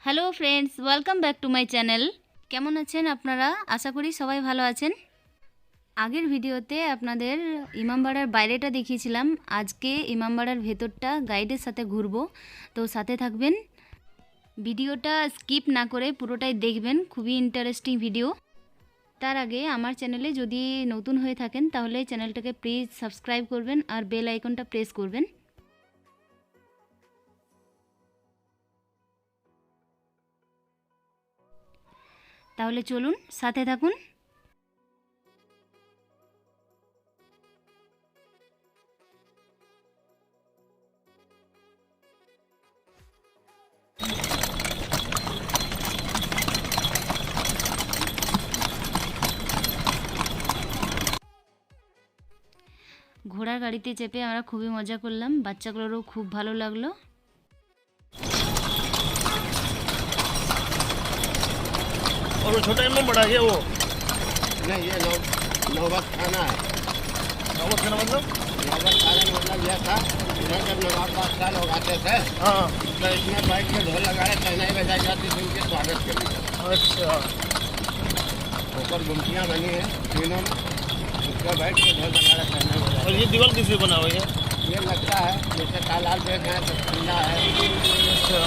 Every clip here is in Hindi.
Hello friends, welcome back to my channel. কেমন আছেন আপনারা? আশা করি সবাই ভালো আছেন। আগের ভিডিওতে আপনাদের ইমামবাড়ার বাইরেটা দেখিয়েছিলাম। আজকে ইমামবাড়ার ভেতরটা গাইডের সাথে ঘুরবো, তো সাথে থাকবেন। ভিডিওটা স্কিপ না করে পুরোটাই দেখবেন, খুবই ইন্টারেস্টিং ভিডিও। তার আগে আমার চ্যানেলে যদি নতুন হয়ে থাকেন তাহলে চ্যানেলটাকে প্লিজ সাবস্ক্রাইব করবেন আর বেল আইকনটা প্রেস করবেন। তাহলে চলুন সাথে থাকুন। ঘোড়ার গাড়িতে চেপে আমরা খুবই মজা করলাম, বাচ্চাগুলোরও খুব ভালো লাগলো। और वो छोटा इमाम बड़ा है वो नहीं, ये नौबत खाना है। नौबत खाना मतलब नौबत खाना मतलब यह था, इधर जब नवाब बादशाह लोग आते थे हाँ तो इसमें बैठ के ढोल लगाए शहनाई बजाई जाती थी उनके स्वागत के लिए। अच्छा ऊपर गुमटियाँ बनी हैं तीनों में, उस पर बैठ के ढोल लगाए शहनाई और बजाई। ये दीवार किससे बना हुआ है ये लगता है जैसे तालाब देख रहे हैं तो ठंडा है। अच्छा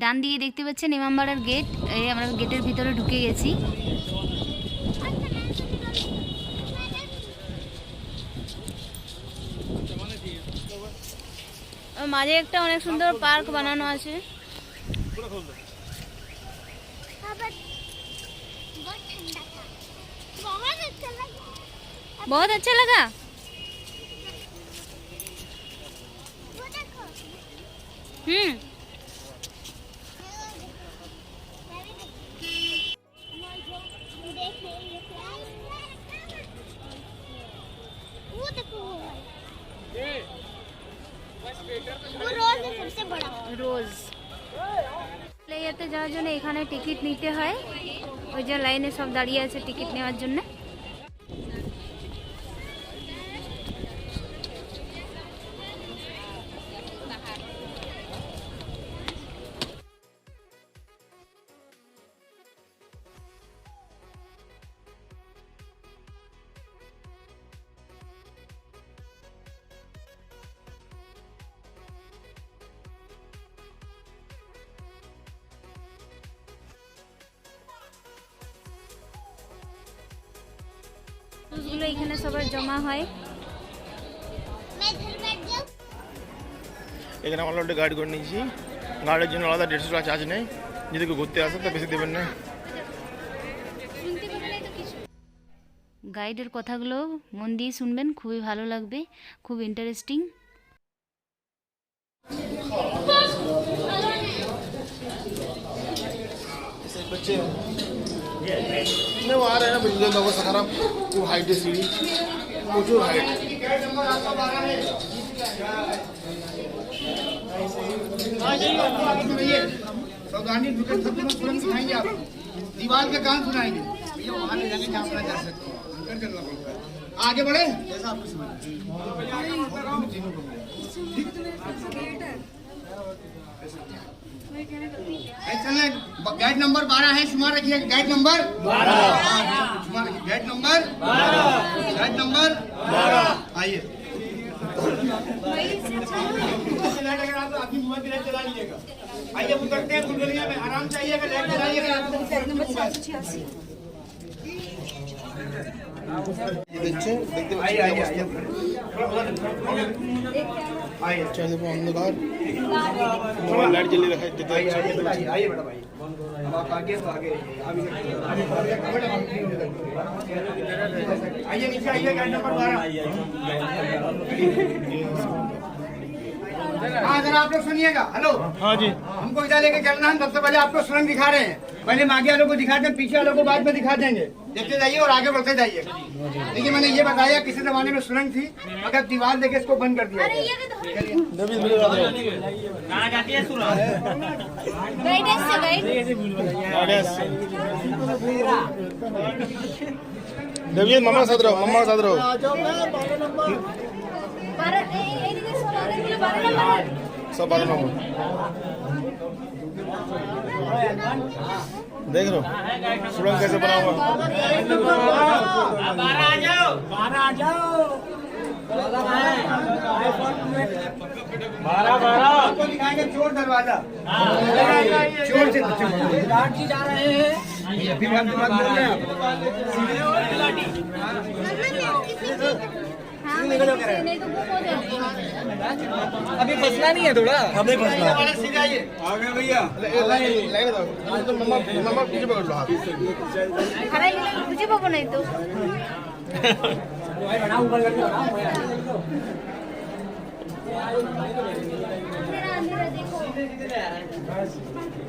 ডান দিকে দেখতে পাচ্ছেন ইমামবাড়ার গেট। এই আমরা গেটের ভিতরে ঢুকে গেছি। মাঝে একটা অনেক সুন্দর পার্ক বানানো আছে। बहुत अच्छा लगा। রোজ প্লেয়ারতে যাওয়ার জন্য এখানে টিকিট নিতে হয়। ওই যে লাইনে সব দাঁড়িয়ে আছে টিকিট নেওয়ার জন্য। গুলো এখানে সবার জমা হয়। এখানে আমরা একটা গাইড করে নিয়েছি। গাড়ির জন্য আলাদা 150 টাকা চার্জ নেই, যদি কেউ ঘুরতে আসে তো বেশি দেবেন না। গাইডের কথাগুলো মন দিয়ে শুনবেন, খুবই ভালো লাগবে, খুব ইন্টারেস্টিং। बच्चे नहीं वो आ रहे हैं ना, बिजली लोगों से खराब वो हाइट है सीढ़ी प्रचुर हाइट। सावधानी तुरंत सुनाएंगे आप, दीवार के कान सुनाएंगे भैया, वहाँ ले जाके जहाँ अपना जा सकते हो, अंदर चलना पड़ता है। आगे बढ़े जैसा आपको समझ। चलना गाइड नंबर 12 है, शुमार रखिए। गाइड नंबर 12 शुमार रखिए। गाइड नंबर 12 गाइड नंबर 12 आइए। आपकी मोबाइल की लाइट चला लीजिएगा। आइए उतरते हैं बुलगलिया में, आराम से आइएगा, लाइट चलाइएगा। बच्चे देखते आइए चलो अंधकार लाइट जल्दी रखा है। आइए बड़ा भाई, अब आप आगे तो आगे आइए नीचे आइए। गाइड नंबर 12 हाँ जरा आप लोग सुनिएगा। हेलो हाँ जी हमको इधर लेके चलना है। सबसे पहले आपको सुरंग दिखा रहे हैं, पहले हम आगे वालों को दिखाते हैं, पीछे वालों को बाद में दिखा देंगे। देखते जाइए और आगे बढ़ते जाइए। देखिए मैंने ये बताया किसी जमाने में सुरंग थी, मगर दीवार देके इसको बंद कर दिया। देविए मम्मा के साथ रहो, मम्मा के साथ रहो। सब 12 नंबर देख लो सुरंग कैसे बना हुआ। आपको दिखाएंगे चोर दरवाजा। चोर से जा रहे हैं फिर हम बात बोल रहे हैं। अभी फंसना नहीं है थोड़ा हमें फंसना सीधे आइए आगे भैया लाइन दो तो मम्मा पीछे पकड़ लो हाथ मुझे बाबू नहीं तो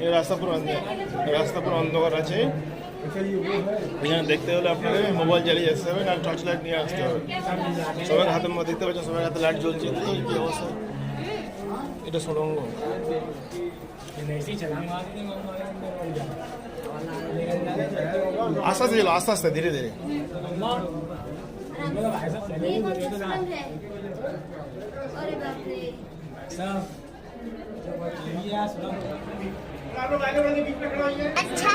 এই রাস্তা পুরো অন্ধকার আছে। এখানে দেখতে হলে আপনাকে মোবাইল জ্বালিয়ে আসতে হবে, আর টর্চ লাইট নিয়ে আসতে হবে। সবার হাতে দেখতে পাচ্ছেন, সবার হাতে লাইট জ্বলছে। কি অবস্থা, এটা সুড়ঙ্গ। আস্তে আস্তে চলো, আস্তে আস্তে ধীরে ধীরে। अच्छा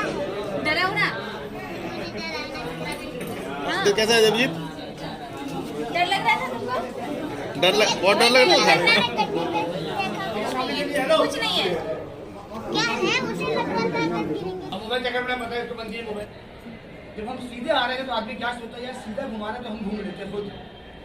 डराओ ना। तो कैसा है देवजीत? डर लग रहा था तुमको? बहुत डर लग रहा था। कुछ नहीं है। क्या है मुझे लगता था अब मोबाइल चक्कर में बताया तो बंदी है मोबाइल। जब हम सीधे आ रहे हैं तो आदमी क्या सोचता है यार सीधा घुमा रहा तो हम घूम लेते खुद,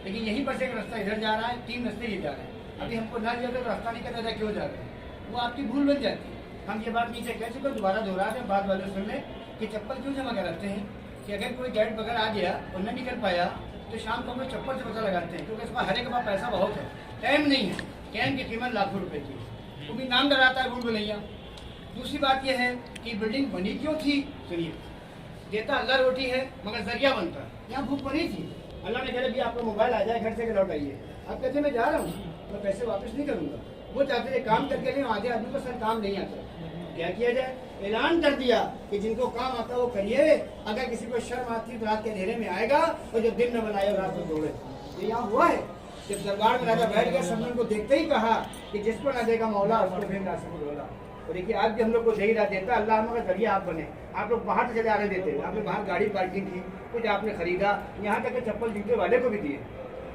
लेकिन यहीं पर से एक रास्ता इधर जा रहा है, 3 रास्ते ये जा रहे हैं। अभी हमको ना दिया तो रास्ता नहीं कहता था क्यों जा रहे हैं, वो आपकी भूल बन जाती है। हम ये बात नीचे कह चुके, दोबारा दोहरा रहे, बाद वाले सुन ले कि चप्पल क्यों जमा कराते हैं कि अगर कोई गाइड बगैर आ गया और न निकल पाया तो शाम को हम लोग चप्पल से पता लगाते हैं, क्योंकि इसमें हर एक के पास पैसा बहुत है, टाइम नहीं है। कैन की कीमत लाखों रुपए की, वो भी नाम डराता है भूल भुलैया। दूसरी बात यह है कि बिल्डिंग बनी क्यों थी, सुनिए, देता अल्लाह रोटी है मगर जरिया बनता है। यहाँ भूख बनी थी, अल्लाह ने कहा भी आपका मोबाइल आ जाए घर से लौट आइए। आप कहते मैं जा रहा हूँ, मैं पैसे वापस नहीं करूँगा। वो चाहते थे काम करके लिए, आधे आदमी को सर काम नहीं आता। क्या किया जाए, ऐलान कर दिया कि जिनको काम आता वो करिए, अगर किसी को शर्म आती तो रात के अंधेरे में आएगा और जो दिन में बनाए रात में दौड़े। ये यहाँ हुआ है। जब दरबार में राजा बैठ गया, सब ने उनको देखते ही कहा कि जिस पर न देगा मौला उसको फिर बोला। तो देखिए आज भी हम लोग को दे ही रहा देता अल्लाह का जरिया आप बने। आप लोग बाहर से चले आने देते, आपने बाहर गाड़ी पार्किंग की, कुछ आपने खरीदा, यहाँ तक चप्पल जूते वाले को भी दिए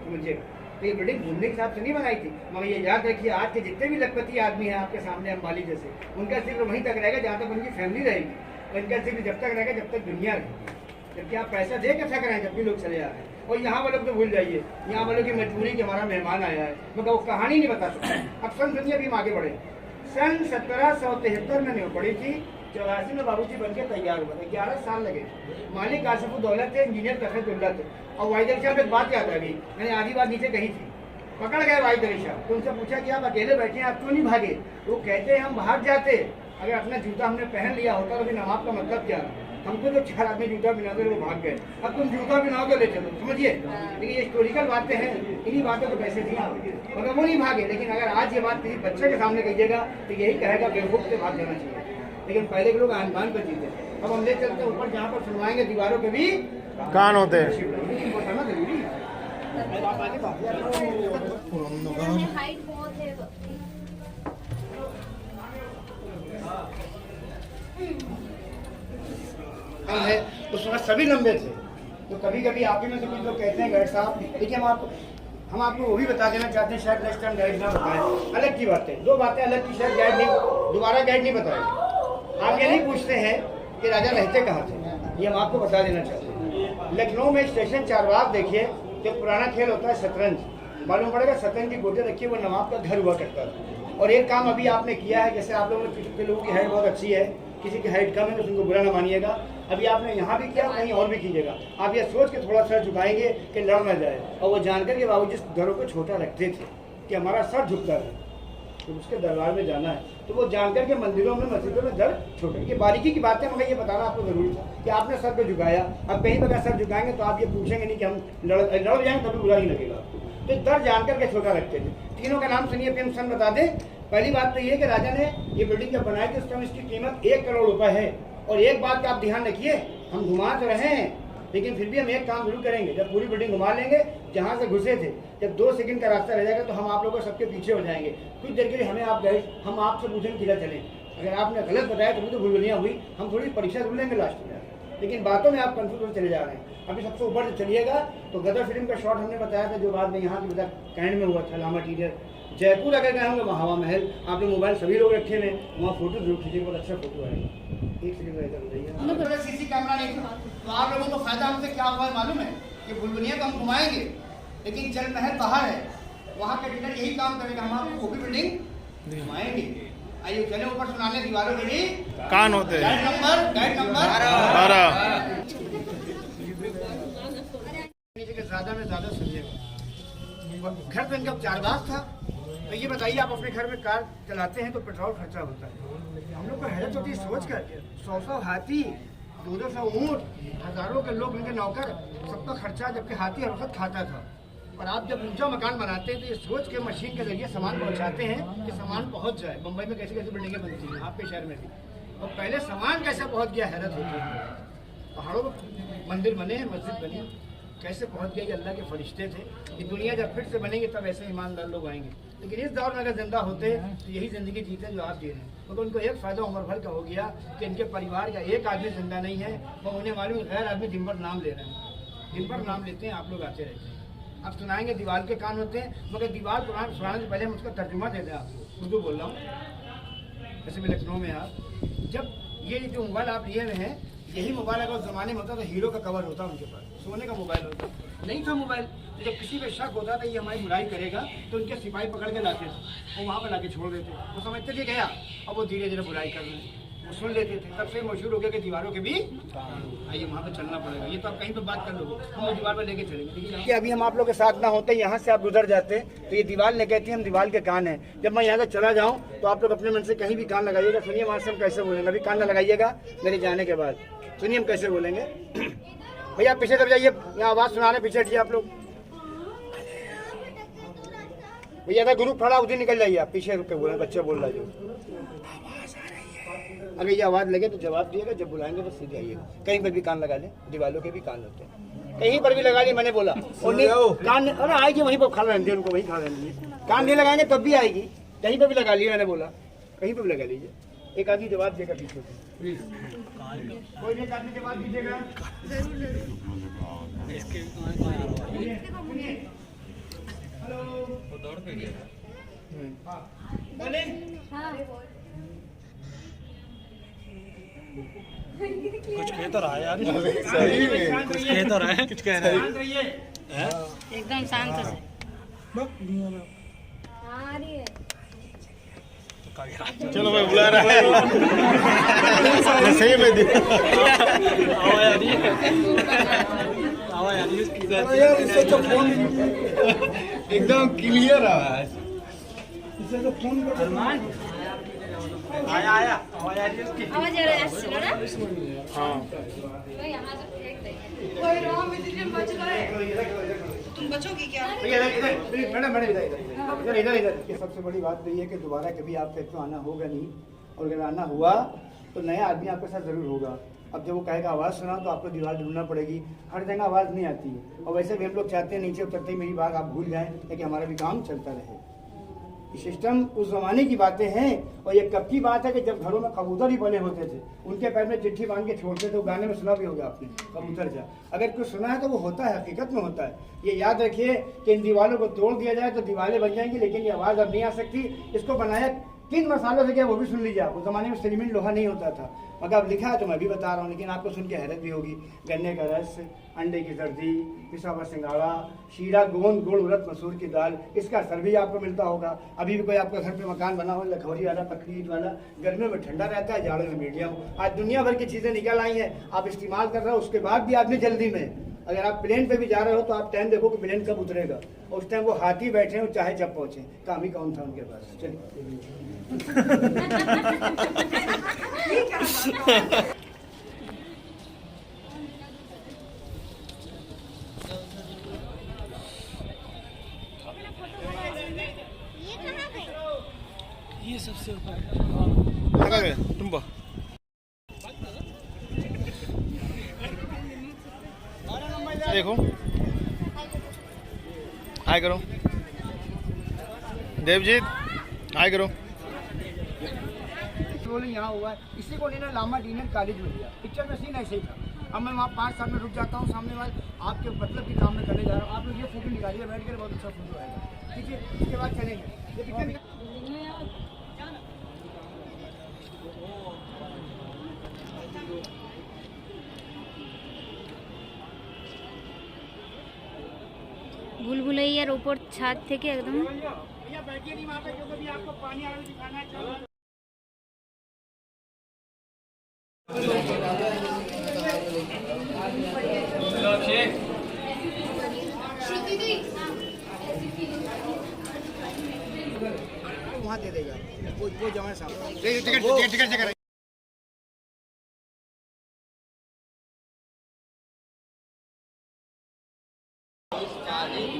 मुझे। तो ये बिल्डिंग घूमने के हिसाब से नहीं बनाई थी, मगर ये याद रखिए आज के जितने भी लखपति आदमी हैं आपके सामने अंबानी जैसे, उनका सिर्फ वहीं तक रहेगा जहाँ तक उनकी फैमिली रहेगी, उनका सिर्फ जब तक रहेगा जब तक दुनिया रहेगी। जबकि आप पैसा दे के थक रहे हैं जब भी लोग चले आ रहे हैं। और यहाँ वालों को भूल जाइए, यहाँ वालों की मजबूरी कि हमारा मेहमान आया है, मगर वो कहानी नहीं बता सकते। अब सन सुनिए, अभी हम आगे बढ़े। सन 1773 में नहीं पड़ी थी, 84 में बाबूजी बनके तैयार हुआ था, 11 साल लगे। मालिक आसिफुल दौलत थे, इंजीनियर तफरीदुल्लाह थे। और वाहिद अली साहब एक बात याद आ गई, मैंने आधी बात नीचे कही थी। पकड़ गए वाहिद अली साहब, तो उनसे पूछा कि आप अकेले बैठे हैं, आप क्यों नहीं भागे? वो कहते हैं हम बाहर जाते, अगर अपना जूता हमने पहन लिया होता तो फिर नमाज का मतलब क्या? हमको तो 4 आदमी जूता बिनाते वो भाग गए, अब तुम जूता बिनाओगे ले चलो, समझिए। लेकिन ये हिस्टोरिकल बातें हैं, इन्हीं बातों को पैसे दिए मगर वो नहीं भागे। लेकिन अगर आज ये बात किसी बच्चे के सामने कहिएगा तो यही कहेगा बेवकूफ से भाग जाना चाहिए। लेकिन पहले के लोग आन बान पर जीते। अब हम ले चलते ऊपर, जहाँ पर सुनवाएंगे दीवारों पे भी कान होते हैं। बताना जरूरी है। हाइट बहुत है। हम है उस वक्त सभी लंबे थे, तो कभी कभी आप ही में से कुछ लोग कहते हैं गाइड साहब, देखिए हम आपको वो भी बता देना चाहते हैं, शायद नेक्स्ट टाइम गाइड ना बताएं, अलग की बात है, 2 बातें अलग की, शायद गाइड नहीं दोबारा गाइड नहीं बताए। आप ये नहीं पूछते हैं कि राजा रहते कहाँ थे, ये हम आपको बता देना चाहते हैं। लखनऊ में स्टेशन चारबाग देखिए, जो पुराना खेल होता है शतरंज, मालूम पड़ेगा शतरंज की गोटे रखिए, वो नवाब का घर हुआ करता था। और एक काम अभी आपने किया है, जैसे आप लोगों के लोगों की हाइट बहुत अच्छी है, किसी की हाइट कम है तो उनको बुरा ना मानिएगा, अभी आपने यहाँ भी किया, कहीं और भी कीजिएगा। आप ये सोच के थोड़ा सर झुकाएंगे कि लड़ न जाए। और वो जानकर के बाबू जिस घरों को छोटा रखते थे कि हमारा सर झुकता है तो उसके दरबार में जाना है, तो वो जानकर के मंदिरों में मस्जिदों में दर छोटे, ये बारीकी की बातें मगर ये बताना आपको जरूरी था कि आपने सर को झुकाया। अब कहीं पर सर झुकाएंगे तो आप ये पूछेंगे नहीं कि हम लड़ जाएंगे, तभी बुरा नहीं लगेगा आपको। तो दर जानकर के छोटा रखते थे। तीनों का नाम सुनिए, फिर हम सन बता दें। पहली बात तो ये कि राजा ने ये बिल्डिंग जब बनाई थी उस टाइम इसकी कीमत 1 करोड़ रुपए है। और एक बात का आप ध्यान रखिए, हम घुमा तो रहे हैं लेकिन फिर भी हम एक काम जरूर करेंगे, जब पूरी बिल्डिंग घुमा लेंगे जहाँ से घुसे थे, जब 2 सेकंड का रास्ता रह जाएगा तो हम आप लोगों को सबके पीछे हो जाएंगे। कुछ देर के लिए हमें आप गए, हम आपसे पूछेंगे किधर चलें। अगर आपने गलत बताया तो भूलभुलैया हुई, हम थोड़ी परीक्षा जरूर लेंगे लास्ट में, लेकिन बातों में आप कंफ्यूज होकर चले जा रहे हैं। अभी सबसे ऊपर से चलिएगा तो गदर फिल्म का शॉट हमने बताया था, जो बाद में यहाँ की बता कैंड में हुआ था, लामा टीरियर। जयपुर अगर गए होंगे वहाँ हवा महल, आपने मोबाइल सभी लोग रखे हुए, वहाँ फोटो जरूर खींचिए, बहुत अच्छा फोटो आएगा। एक सेकंड इधर बताइए, सीसी कैमरा नहीं था तो आप लोगों को फायदा हमसे क्या हुआ है मालूम है कि भूलभुलैया को हम घुमाएंगे, लेकिन जल महल बाहर है, वहाँ का टीचर यही काम करेगा, हम आपको वो भी बिल्डिंग घुमाएंगे। आइए चले ऊपर सुनाने दीवारों के लिए कान होते हैं। Guide number 12। ज्यादा में ज्यादा सुनिएगा। घर तो इनका 4 बार था, तो ये बताइए आप अपने घर में कार चलाते हैं तो पेट्रोल खर्चा होता है, हम लोग को हैरत होती है सोच कर, 100 हाथी, 200 ऊँट, हजारों के लोग उनके नौकर, सबका खर्चा, जबकि हाथी हर वक्त खाता था। और आप जब ऊंचा मकान बनाते हैं तो ये सोच के मशीन के जरिए सामान पहुंचाते हैं कि सामान पहुंच जाए। मुंबई में कैसे कैसे बिल्डिंगें बनती हैं, आपके शहर में भी, और पहले सामान कैसे पहुंच गया, हैरत होती है। पहाड़ों में मंदिर बने, मस्जिद बनी, कैसे पहुंच गए, अल्लाह के फरिश्ते थे। ये दुनिया जब फिर से बनेंगे तब ऐसे ईमानदार लोग आएंगे, लेकिन इस दौर में अगर जिंदा होते तो यही जिंदगी जीते जो आप जी रहे हैं। तो उनको एक फायदा उम्र भर का हो गया कि इनके परिवार का एक आदमी जिंदा नहीं है, वो उन्हें मालूम गैर आदमी दिन भर नाम ले रहे हैं, दिन भर नाम लेते हैं, आप लोग आते रहते हैं। आप सुनाएंगे दीवार के कान होते हैं, मगर दीवार पुराना सुनाने से पहले हम उसका तर्जुमा दे दें आपको, उर्दू बोल रहा हूँ। जैसे मैं लखनऊ में आप, जब ये जो मोबाइल आप लिए हुए हैं, यही मोबाइल अगर उस जमाने में होता तो हीरो का कवर होता उनके पास, सोने का मोबाइल होता, नहीं था मोबाइल। तो जब किसी पे शक होता था ये हमारी बुराई करेगा तो उनके सिपाही पकड़ के लाते थे, वो वहाँ पर लाके छोड़ देते, वो समझते थे गया, अब वो धीरे धीरे बुराई कर रहे हैं, वो सुन लेते थे। तब से मशहूर हो गया कि दीवारों के भी आइए वहाँ पे चलना पड़ेगा। ये तो आप कहीं पे बात कर लोगे, हम वो दीवार पर लेके चलेंगे कि अभी हम आप लोग के साथ ना होते, यहाँ से आप गुजर जाते तो ये दीवार ले कहती है हम दीवार के कान है। जब मैं यहाँ से चला जाऊँ तो आप लोग अपने मन से कहीं भी कान लगाइएगा। सुनिए वहाँ से हम कैसे बोलेंगे, अभी कान न लगाइएगा मेरे जाने के बाद, सुनिए हम कैसे बोलेंगे। भैया पीछे तब जाइए, यहाँ आवाज़ सुनाने पीछे हटिए आप लोग। भैया अगर ग्रुप खड़ा उधर निकल जाइए, आप पीछे रुक के बोले, बच्चे बोल रहा है जो आवाज़ आ रही है। अगर ये आवाज़ लगे तो जवाब दिएगा, जब बुलाएंगे तो सीधे आइएगा। कहीं पर भी कान लगा लें, दीवालों के भी कान होते हैं, कहीं पर भी लगा लिए, मैंने बोला और कान, अरे आएगी वहीं पर खा रहने दीजिए उनको, वहीं खा रहने दीजिए। कान नहीं लगाएंगे तब भी आएगी, कहीं पर भी लगा लिए, मैंने बोला कहीं पर भी लगा लीजिए। एक आदमी जवाब देगा पीछे से, प्लीज कोई एक आदमी जवाब दीजिएगा। हेलो, वो दौड़ पे गया। बोले कुछ कह तो रहा है यार, सही में कुछ कह तो रहा है, कुछ कह रहा है। एकदम शांत से। चलो मैं बुला रहा है। सही में इससे तो फोन एकदम क्लियर आवाज, इससे तो फोन आया आया आवाज आ रही है उसकी। आवाज आ रहा है ना? हाँ मैडम इधर इधर इधर। सबसे बड़ी बात तो ये है कि दोबारा कभी आपसे तो आना होगा नहीं, और अगर आना हुआ तो नया आदमी आपके साथ जरूर होगा। अब जब वो कहेगा आवाज़ सुना तो आपको दीवार ढूंढना पड़ेगी, हर जगह आवाज़ नहीं आती है। और वैसे भी हम लोग चाहते हैं नीचे उतरते ही मेरी बात आप भूल जाएं, ताकि हमारा भी काम चलता रहे। सिस्टम उस जमाने की बातें हैं, और ये कब की बात है कि जब घरों में कबूतर ही बने होते थे, उनके पैर में चिट्ठी बांध के छोड़ते थे। वो गाने में सुना भी होगा आपने, कबूतर जा। अगर कुछ सुना है तो वो होता है, हकीकत में होता है। ये याद रखिए कि इन दीवारों को तोड़ दिया जाए तो दीवारें बन जाएंगी, लेकिन ये आवाज़ अब नहीं आ सकती। इसको बनाया किन मसालों से, क्या वो भी सुन लीजिए आप। उस जमाने में सिलीमेंट लोहा नहीं होता था, मगर अब लिखा है तो मैं भी बता रहा हूँ, लेकिन आपको सुन के हैरत भी होगी। गन्ने का रस, अंडे की सर्दी, पिसा हुआ सिंगाड़ा, शीरा, गोंद, गुड़, उड़द, मसूर की दाल, इसका असर भी आपको मिलता होगा। अभी भी कोई आपका घर पे मकान बना हो लखौरी वाला, पकड़ी वाला, गर्मियों में ठंडा रहता है, जाड़ों में मीडियम। आज दुनिया भर की चीज़ें निकल आई हैं, आप इस्तेमाल कर रहे हो, उसके बाद भी आदमी जल्दी में। अगर आप प्लेन पे भी जा रहे हो तो आप टाइम देखो कि प्लेन कब उतरेगा, और उस टाइम वो हाथी बैठे हो चाहे जब पहुँचे, काम ही कौन था उनके पास। चलिए ये सबसे लगा गया तुम देखो, हाय करो। देवजीत हाय करो। रोल यहाँ हुआ है, इसी को ना लामा डिनर कॉलेज में दिया। पिक्चर में सीन ऐसे ही था। अब मैं वहाँ 5 साल में रुक जाता हूँ, सामने वाले आपके मतलब की काम में करने जा रहा हूँ। आप लोग ये फोटो निकालिए बैठ कर, बहुत अच्छा फोटो आएगा। ठीक है, उसके बाद चलेंगे। ये पिक्चर ভুলভুলাইয়ার ওপর ছাদ থেকে একদম भैया बैठिए नहीं वहाँ पे, जो कभी आपको पानी आगे दिखाना है चलो। वहाँ दे देगा वो जमा साहब टिकट चेक।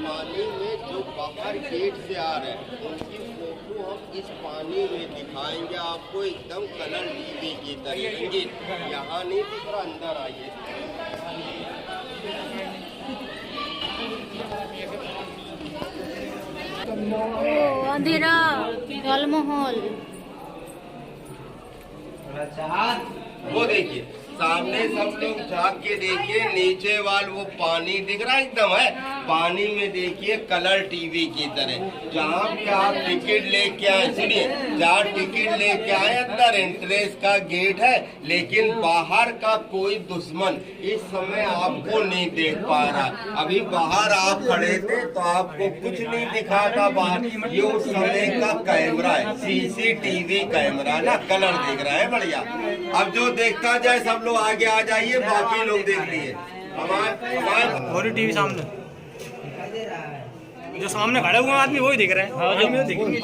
पानी में जो बाहर गेट से आ रहे हैं उनकी फोटो हम इस पानी में दिखाएंगे आपको, एकदम कलर टीवी की तरह रंगीन। यहाँ नहीं दिख रहा, अंदर आइए। ও अंधेरा জলমহল। वो देखिए सामने सब लोग झाँक के देखिए, नीचे वाल वो पानी दिख रहा है एकदम है, पानी में देखिए कलर टीवी की तरह। जहाँ भी आप टिकट लेके आए, सुनिए, जहाँ टिकट लेके आए अंदर एंट्रेंस का गेट है, लेकिन बाहर का कोई दुश्मन इस समय आपको नहीं देख पा रहा। अभी बाहर आप खड़े थे तो आपको कुछ नहीं दिखा था बाहर। ये उस समय का कैमरा है, CCTV कैमरा ना, कलर दिख रहा है बढ़िया। अब जो देखता जाए सब लोग आगे आ जाइए, बाकी लोग देख लिए। हमारे टीवी सामने जो सामने खड़े हुए आदमी वही दिख रहे हैं। हाँ, जो दिखेंगे।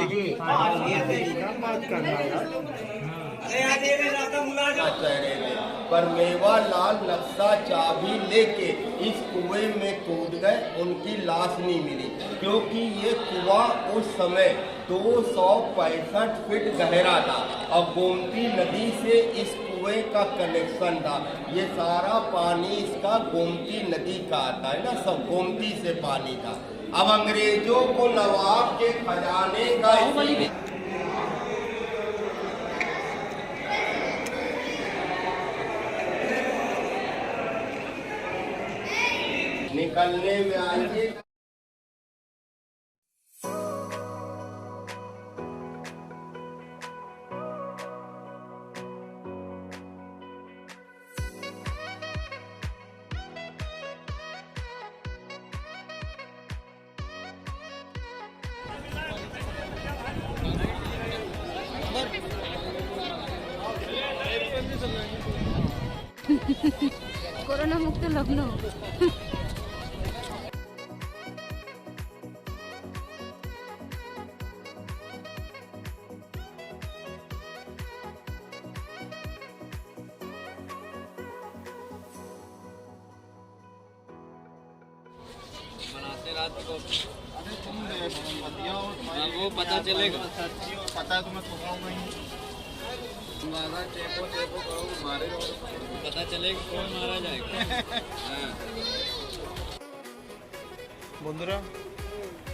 चेहरे में पर मेवालाल नक्शा चाबी लेके इस कुएं में कूद गए, उनकी लाश नहीं मिली, क्योंकि ये कुआं उस समय 265 फीट गहरा था और गोमती नदी से इस कुएं का कनेक्शन था। ये सारा पानी इसका गोमती नदी का आता है ना, सब गोमती से पानी था। अब अंग्रेजों को नवाब के खजाने का निकलने में आइए। করোনা মুক্ত লগ্ন। वो पता चलेगा, पता है तो मैं पकाऊंगा ही। पता चलेगा कौन मारा जाएगा। বন্ধুরা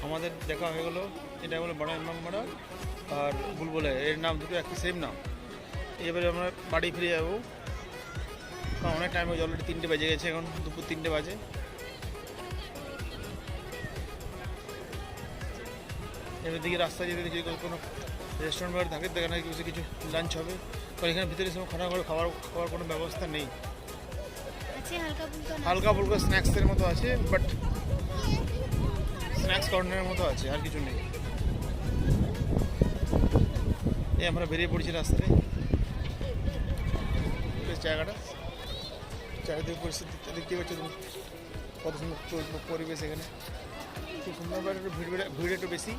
আমাদের দেখা হয়ে গেলো, এটা হলো বড় ইমামবাড়া আর বুলবুলে, এর নাম দুটো একই সেম নাম। এবারে আমরা বাড়ি ফিরে যাবো, কারণ অনেক টাইম হয়েছে, অলরেডি 3টে বেজে গেছে, এখন দুপুর 3টে বাজে। এবার দিকে রাস্তা যেতে যদি কোনো রেস্টুরেন্ট বাড়ি থাকে সেখানে কিছু লাঞ্চ হবে, কারণ এখানে ভিতরে সময় খাওয়ার কোনো ব্যবস্থা নেই। হালকা ফুলকা স্ন্যাক্সের মতো আছে, বাট স্ন্যাক্স কর্নারের মতো আছে, আর কিছু নেই। এই আমরা বেরিয়ে পড়ছি রাস্তায়, বেশ জায়গাটা চারিদিকে পরিস্থিতি দেখতে পাচ্ছ তুমি, কত সুন্দর পরিবেশ এখানে, খুব সুন্দর। একটু ভিড় একটু বেশি,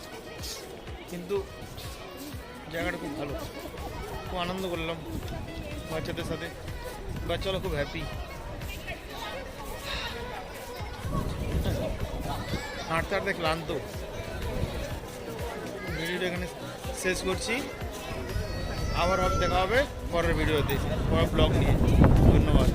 কিন্তু জায়গাটা খুব ভালো, খুব আনন্দ করলাম বাচ্চাদের সাথে, বাচ্চারা খুব হ্যাপি। হাঁটতে হাঁটতে ক্লান্ত। ভিডিওটা এখানে শেষ করছি, আবার দেখা হবে পরের ভিডিওতে, পরের ব্লগ নিয়ে। ধন্যবাদ।